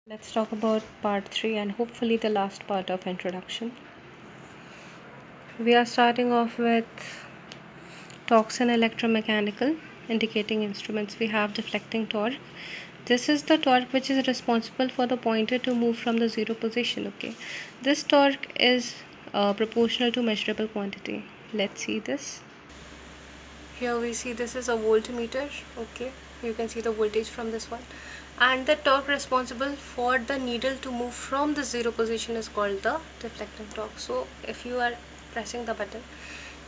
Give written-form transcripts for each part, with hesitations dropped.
Let's talk about part 3 and hopefully the last part of introduction. We are starting off with torques in electromechanical indicating instruments. We have deflecting torque. This is the torque which is responsible for the pointer to move from the zero position. Okay, this torque is proportional to measurable quantity. Let's see this. Here we see this is a voltmeter. Okay, you can see the voltage from this one, and the torque responsible for the needle to move from the zero position is called the deflecting torque. So if you are pressing the button,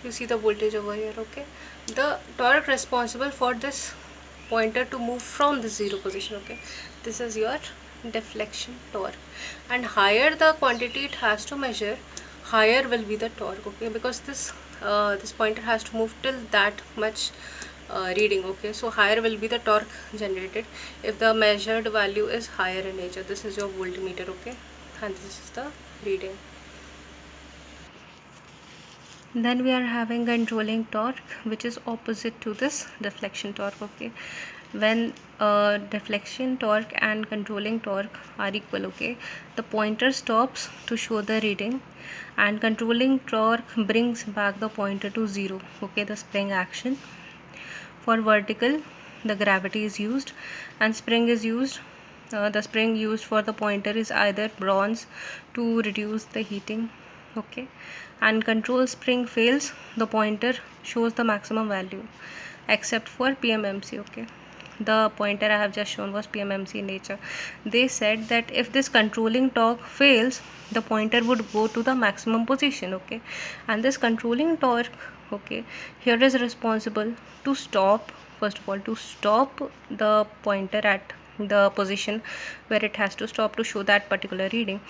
you see the voltage over here. Okay, the torque responsible for this pointer to move from the zero position. Okay, this is your deflection torque, and higher the quantity it has to measure, higher will be the torque. Okay, because this pointer has to move till that much reading. Okay, so higher will be the torque generated if the measured value is higher in nature. This is your voltmeter. Okay, and this is the reading. Then we are having controlling torque, which is opposite to this deflection torque. Okay, when deflection torque and controlling torque are equal, okay, the pointer stops to show the reading, and controlling torque brings back the pointer to zero. Okay, the spring action. For vertical, the gravity is used, and spring is used. The spring used for the pointer is either bronze to reduce the heating. Okay, and control spring fails, the pointer shows the maximum value except for PMMC. Okay, the pointer I have just shown was PMMC in nature. They said that if this controlling torque fails, the pointer would go to the maximum position. Okay, and this controlling torque, okay, here is responsible to stop, first of all, to stop the pointer at the position where it has to stop to show that particular reading.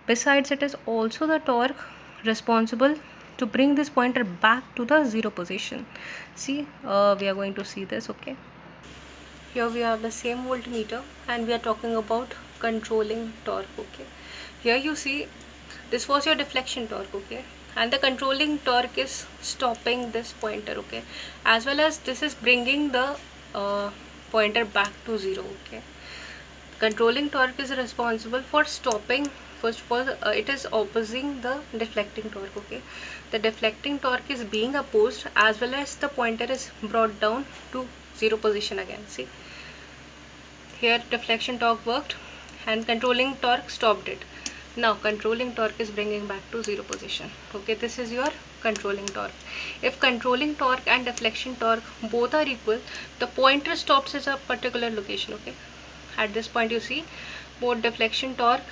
Besides, it is also the torque responsible to bring this pointer back to the zero position. See, we are going to see this. Okay, here we have the same voltmeter, and we are talking about controlling torque. Okay, here you see this was your deflection torque. Okay, and the controlling torque is stopping this pointer. Okay, as well as this is bringing the pointer back to zero. Okay, controlling torque is responsible for stopping. First of all, it is opposing the deflecting torque. Okay, the deflecting torque is being opposed, as well as the pointer is brought down to zero position again. See, here deflection torque worked and controlling torque stopped it. Now controlling torque is bringing back to zero position. Okay, this is your controlling torque. If controlling torque and deflection torque both are equal, the pointer stops at a particular location. Okay, at this point you see both deflection torque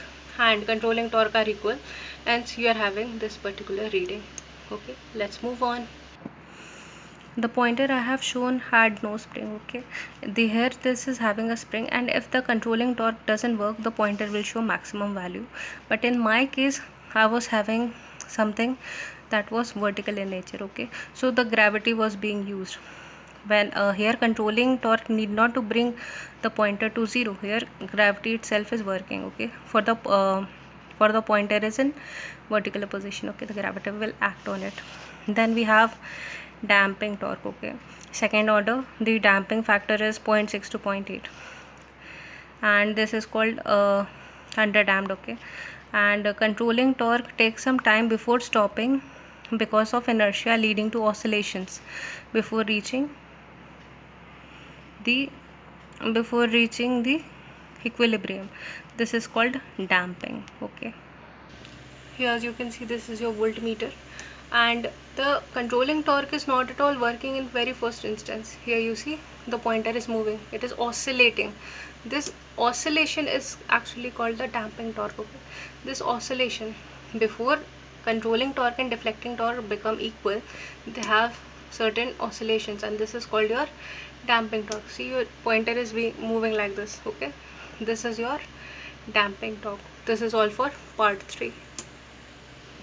and controlling torque are equal, and you are having this particular reading. Okay, let's move on. The pointer I have shown had no spring. Okay, here this is having a spring, and if the controlling torque doesn't work, the pointer will show maximum value. But in my case, I was having something that was vertical in nature. Okay, so the gravity was being used. When here controlling torque need not to bring the pointer to zero, here gravity itself is working. Okay, for the pointer is in vertical position. Okay, the gravity will act on it. Then we have damping torque. Okay, second order, the damping factor is 0.6 to 0.8, and this is called under damped. Okay, and controlling torque takes some time before stopping because of inertia leading to oscillations before reaching the equilibrium. This is called damping. Okay, here as you can see, this is your voltmeter, and the controlling torque is not at all working in very first instance. Here you see the pointer is moving, it is oscillating. This oscillation is actually called the damping torque. Okay, this oscillation, before controlling torque and deflecting torque become equal, they have certain oscillations, and this is called your damping torque. See, your pointer is moving like this. Okay, this is your damping torque. This is all for part 3.